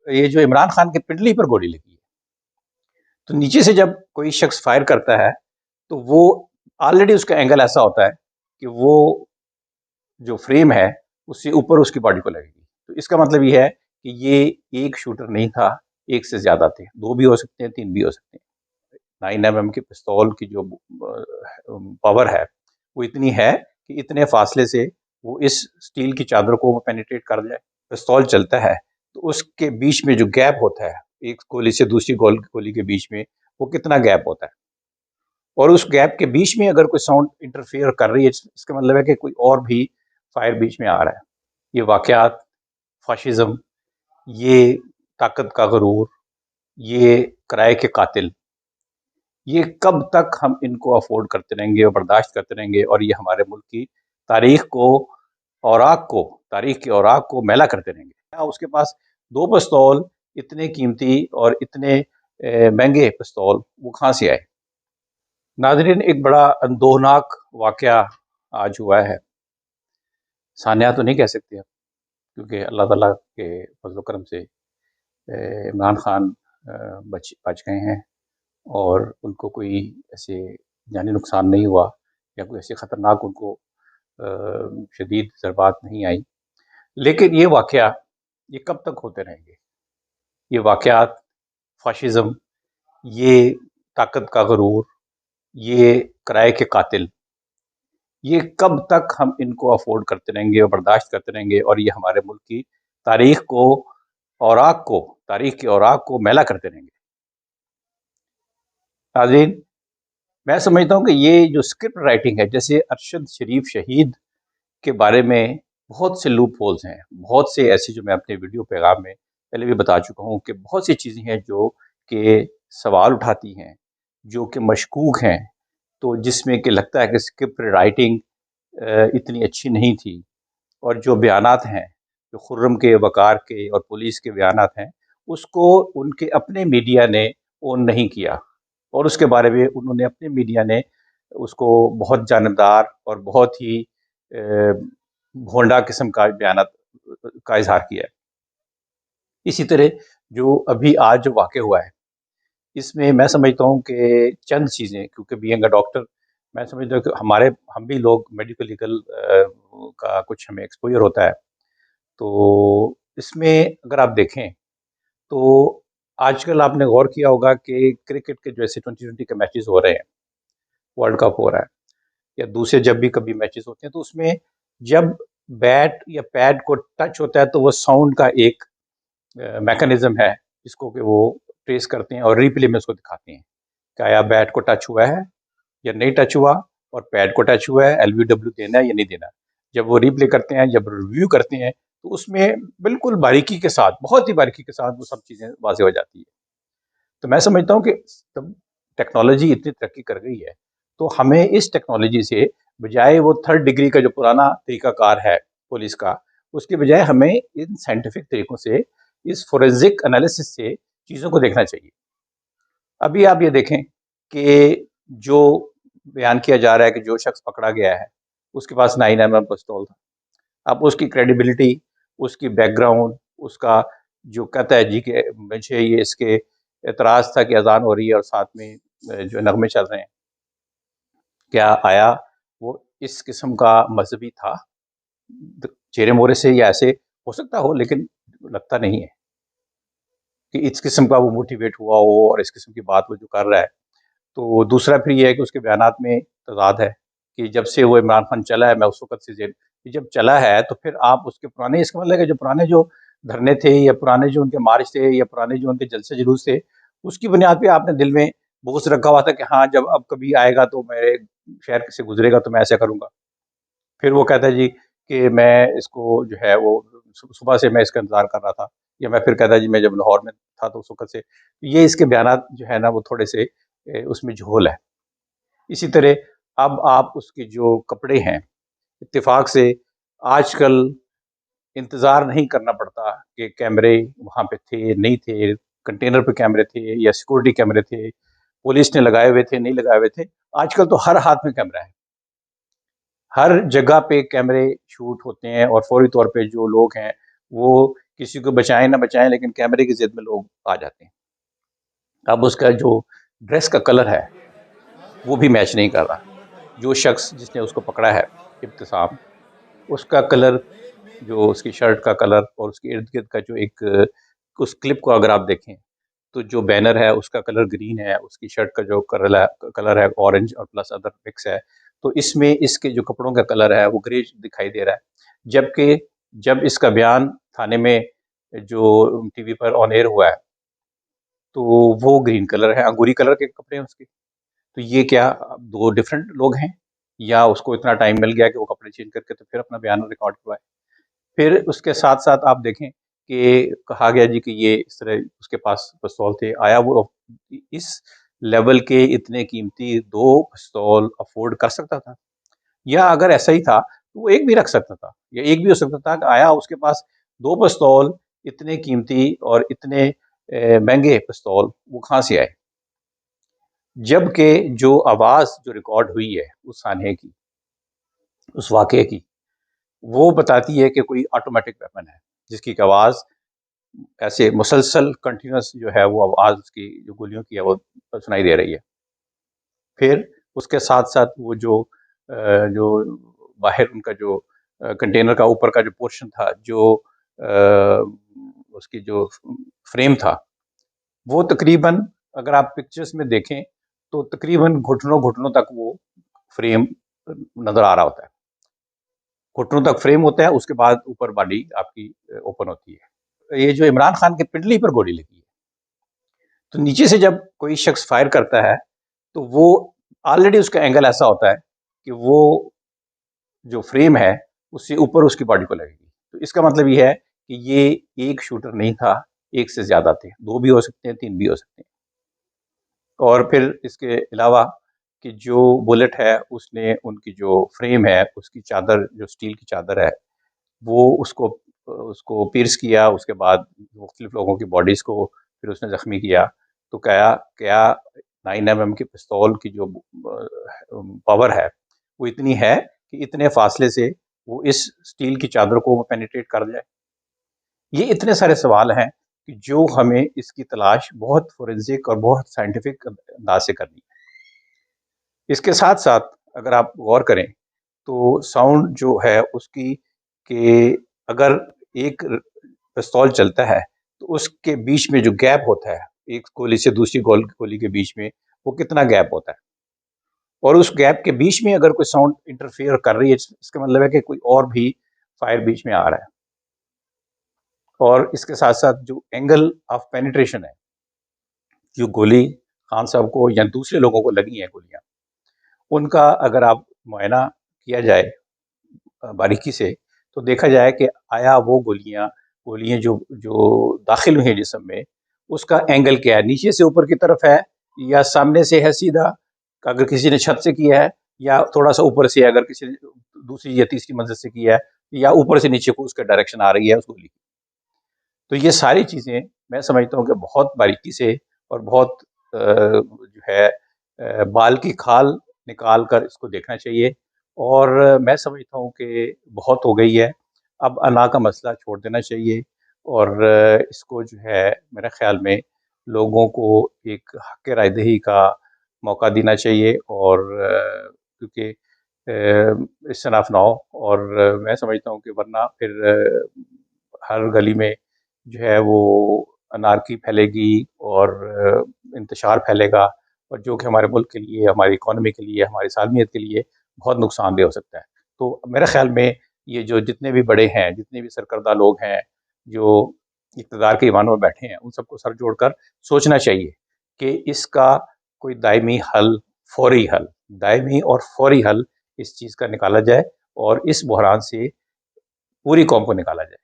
ये जो इमरान खान की पिंडली पर गोली लगी है, तो नीचे से जब कोई शख्स फायर करता है, तो वो ऑलरेडी उसका एंगल ऐसा होता है कि वो जो फ्रेम है, उससे ऊपर उसकी बॉडी को लगेगी। तो इसका मतलब ये है कि ये एक शूटर नहीं था, एक से ज़्यादा थे। 2 भी हो सकते हैं, 3 भी हो सकते हैं। 9 एमएम की पिस्तौल की जो पावर है, वो इतनी है कि इतने फासले से वो इस स्टील की चादर को पेनिट्रेट कर जाए। पिस्तौल चलता है, तो उसके बीच में जो गैप होता है, एक गोली से दूसरी गोली के बीच में, वो कितना गैप होता है। और उस गैप के बीच में अगर कोई साउंड इंटरफेयर कर रही है, इसका मतलब है कि कोई और भी फायर बीच में आ रहा है। ये वाक़यात, फाशिज़्म, ये ताकत का गुरूर, ये किराए के कातिल, ये कब तक हम इनको अफ़ोर्ड करते रहेंगे और बर्दाश्त करते रहेंगे, और ये हमारे मुल्क की तारीख़ को, तारीख़ की औराक को मैला करते रहेंगे। क्या उसके पास 2 पिस्तौल इतने कीमती और इतने महँगे पिस्तौल वो कहाँ से आए? नाज़रीन, एक बड़ा अंदोहनाक वाक़या आज हुआ है। सान्या तो नहीं कह सकते अब, क्योंकि अल्लाह ताला के फज़ल करम से इमरान खान बच बच गए हैं और उनको कोई ऐसे जानी नुकसान नहीं हुआ या कोई ऐसी ख़तरनाक उनको शदीद ज़रबात नहीं आई। लेकिन ये वाक़या ये कब तक होते रहेंगे? ये वाक़यात, फ़ाशिज़्म, ये ताकत का गुरूर, ये किराए के कातिल, ये कब तक हम इनको अफ़ोर्ड करते रहेंगे और बर्दाश्त करते रहेंगे, और ये हमारे मुल्क की तारीख़ को, तारीख़ की औराक को मैला करते रहेंगे। नाज़रीन, मैं समझता हूँ कि ये जो स्क्रिप्ट राइटिंग है, जैसे अरशद शरीफ शहीद के बारे में बहुत से लूप होल्स हैं, बहुत से ऐसे, जो मैं अपने वीडियो पैगाम में पहले भी बता चुका हूँ कि बहुत सी चीज़ें हैं जो कि सवाल उठाती हैं, जो कि मशकूक हैं, तो जिसमें कि लगता है कि स्क्रिप्ट राइटिंग इतनी अच्छी नहीं थी, और जो बयानात हैं, जो खुर्रम के, वक़ार के और पुलिस के बयानात हैं, उसको उनके अपने मीडिया ने ओन नहीं किया, और उसके बारे में उन्होंने अपने मीडिया ने उसको बहुत जानबदार और बहुत ही भोंडा किस्म का बयानात का इज़हार किया है। इसी तरह जो अभी आज जो वाक़या हुआ है, इसमें मैं समझता हूँ कि चंद चीज़ें, क्योंकि बीइंग अ डॉक्टर, मैं समझता हूँ कि हम भी लोग मेडिकल लीगल का कुछ हमें एक्सपोज़र होता है। तो इसमें अगर आप देखें, तो आजकल आपने गौर किया होगा कि क्रिकेट के जैसे 2020 के मैचेस हो रहे हैं, वर्ल्ड कप हो रहा है, या दूसरे जब भी कभी मैचेस होते हैं, तो उसमें जब बैट या पैड को टच होता है, तो वो साउंड का एक मैकेनिज्म है, जिसको कि वो ट्रेस करते हैं और रिप्ले में उसको दिखाते हैं, क्या या बैट को टच हुआ है या नहीं टच हुआ, और पैड को टच हुआ है, एलबीडब्ल्यू देना है या नहीं देना। जब वो रिप्ले करते हैं, जब रिव्यू करते हैं, तो उसमें बिल्कुल बारीकी के साथ, बहुत ही बारीकी के साथ वो सब चीज़ें वाज़ेह हो जाती है। तो मैं समझता हूँ कि तब टेक्नोलॉजी इतनी तरक्की कर गई है, तो हमें इस टेक्नोलॉजी से बजाय वो थर्ड डिग्री का जो पुराना तरीक़ाकार है पुलिस का, उसके बजाय हमें इन साइंटिफिक तरीकों से, इस फोरेंसिक एनालिसिस से चीज़ों को देखना चाहिए। अभी आप ये देखें कि जो बयान किया जा रहा है कि जो शख्स पकड़ा गया है, उसके पास 9 एमएम पिस्तौल था। अब उसकी क्रेडिबिलिटी, उसकी बैकग्राउंड, उसका जो कहता है जी कि मुझे ये इसके एतराज़ था कि अज़ान हो रही है और साथ में जो नगमे चल रहे हैं। क्या आया वो इस किस्म का मज़हबी था? चेहरे-मोहरे से या ऐसे हो सकता हो, लेकिन लगता नहीं है कि इस किस्म का वो मोटिवेट हुआ हो और इस किस्म की बात वो जो कर रहा है। तो दूसरा फिर ये है कि उसके बयानात में तज़ाद है कि जब से वो इमरान खान चला है, मैं उस वक़्त से जब चला है, तो फिर आप उसके पुराने, इसका मतलब है जो पुराने जो धरने थे, या पुराने जो उनके मार्च थे, या पुराने जो उनके जलसे-जुलूस थे, उसकी बुनियाद पे आपने दिल में बुग़्ज़ रखा हुआ था कि हाँ, जब अब कभी आएगा तो मेरे शहर से गुज़रेगा तो मैं ऐसा करूँगा। फिर वो कहता है जी कि मैं इसको जो है वो सुबह से मैं इसका इंतज़ार कर रहा था, या मैं फिर कहता है जी मैं जब लाहौर में था तो उस वक़्त से, ये इसके बयानात जो है ना, वो थोड़े से उसमें झोल है। इसी तरह अब आप उसके जो कपड़े हैं, इत्तेफ़ाक से आजकल इंतज़ार नहीं करना पड़ता कि कैमरे वहाँ पे थे, नहीं थे, कंटेनर पे कैमरे थे या सिक्योरिटी कैमरे थे, पुलिस ने लगाए हुए थे, नहीं लगाए हुए थे। आजकल तो हर हाथ में कैमरा है। हर जगह पे कैमरे शूट होते हैं, और फ़ौरी तौर पे जो लोग हैं, वो किसी को बचाएं ना बचाएं, लेकिन कैमरे की जिद में लोग आ जाते हैं। अब उसका जो ड्रेस का कलर है वो भी मैच नहीं कर रहा। जो शख्स जिसने उसको पकड़ा है, इब्तिसाम, उसका कलर, जो उसकी शर्ट का कलर और उसके इर्द-गिर्द का जो एक उस क्लिप को अगर आप देखें, तो जो बैनर है उसका कलर ग्रीन है, उसकी शर्ट का जो कलर है ऑरेंज और प्लस अदर मिक्स है। तो इसमें इसके जो कपड़ों का कलर है वो ग्रे दिखाई दे रहा है। जबकि जब इसका बयान थाने में जो टीवी पर ऑन एयर हुआ है, तो वो ग्रीन कलर है, अंगूरी कलर के कपड़े हैं उसके। तो ये क्या 2 डिफरेंट लोग हैं, या उसको इतना टाइम मिल गया कि वो कपड़े चेंज करके तो फिर अपना बयान रिकॉर्ड करवाए। फिर उसके साथ-साथ आप देखें कि कहा गया जी कि ये इस तरह उसके पास पिस्तौल थे। आया वो इस लेवल के इतने कीमती 2 पिस्तौल अफ़ोर्ड कर सकता था? या अगर ऐसा ही था, तो वो 1 भी रख सकता था, या एक भी हो सकता था कि आया उसके पास 2 पिस्तौल इतने कीमती और इतने महँगे पिस्तौल वो कहाँ से आए? जबकि जो आवाज़ जो रिकॉर्ड हुई है उस सानहे की, उस वाक़ये की, वो बताती है कि कोई ऑटोमैटिक वेपन है, जिसकी एक आवाज़ ऐसे मुसलसल कंटीन्यूअस जो है वो आवाज़ उसकी जो गोलियों की है वो सुनाई दे रही है। फिर उसके साथ-साथ वो जो बाहर उनका जो कंटेनर का ऊपर का जो पोर्शन था, जो उसकी जो फ्रेम था, वो तकरीबन अगर आप पिक्चर्स में देखें, तो तकरीबन घुटनों-घुटनों तक वो फ्रेम नज़र आ रहा होता है। घुटनों तक फ्रेम होता है, उसके बाद ऊपर बॉडी आपकी ओपन होती है। ये जो इमरान खान की पिंडली पर गोली लगी है, तो नीचे से जब कोई शख्स फायर करता है, तो वो ऑलरेडी उसका एंगल ऐसा होता है कि वो जो फ्रेम है, उससे ऊपर उसकी बॉडी को लगेगी। तो इसका मतलब ये है कि ये एक शूटर नहीं था, एक से ज़्यादा थे। 2 भी हो सकते हैं, 3 भी हो सकते हैं। और फिर इसके अलावा कि जो बुलेट है, उसने उनकी जो फ्रेम है, उसकी चादर जो स्टील की चादर है, वो उसको पियर्स किया, उसके बाद मुख्तलिफ लोगों की बॉडीज़ को फिर उसने ज़ख्मी किया। तो क्या क्या 9 एमएम की पिस्तौल की जो पावर है, वो इतनी है कि इतने फासले से वो इस स्टील की चादर को पेनिट्रेट कर जाए? ये इतने सारे सवाल हैं कि जो हमें इसकी तलाश बहुत फोरेंसिक और बहुत साइंटिफिक अंदाज से करनी है। इसके साथ-साथ अगर आप गौर करें, तो साउंड जो है उसकी कि अगर एक पिस्तौल चलता है, तो उसके बीच में जो गैप होता है, एक गोली से दूसरी गोली के बीच में, वो कितना गैप होता है? और उस गैप के बीच में अगर कोई साउंड इंटरफेयर कर रही है, इसका मतलब है कि कोई और भी फायर बीच में आ रहा है। और इसके साथ-साथ जो एंगल ऑफ पेनिट्रेशन है, जो गोली खान साहब को या दूसरे लोगों को लगी हैं गोलियाँ, उनका अगर आप मुआयना किया जाए बारीकी से, तो देखा जाए कि आया वो गोलियाँ जो जो दाखिल हुई हैं जिस्म में, उसका एंगल क्या है? नीचे से ऊपर की तरफ है, या सामने से है सीधा, अगर किसी ने छत से किया है, या थोड़ा-सा ऊपर से अगर किसी ने दूसरी या तीसरी मंजिल से किया है, या ऊपर से नीचे को उसका डायरेक्शन आ रही है उस गोली की। तो ये सारी चीज़ें मैं समझता हूँ कि बहुत बारीकी से और बहुत जो है बाल की खाल निकाल कर इसको देखना चाहिए। और मैं समझता हूँ कि बहुत हो गई है, अब अना का मसला छोड़ देना चाहिए, और इसको जो है मेरे ख़्याल में लोगों को एक हक़ रायदही का मौका देना चाहिए, और क्योंकि इससे नाफ़ ना हो, और मैं समझता हूँ कि वरना फिर हर गली में जो है वो अनारकी फैलेगी, और इंतशार फैलेगा, और जो कि हमारे मुल्क के लिए, हमारी इकॉनमी के लिए, हमारी सालमियत के लिए बहुत नुकसानदेह हो सकता है। तो मेरे ख़्याल में ये जो जितने भी बड़े हैं, जितने भी सरकर्दा लोग हैं, जो इक़्तिदार के ईवानों में बैठे हैं, उन सबको सर जोड़कर सोचना चाहिए कि इसका कोई फ़ौरी हल, दायमी और फ़ौरी हल इस चीज़ का निकाला जाए, और इस बहरान से पूरी कौम को निकाला जाए।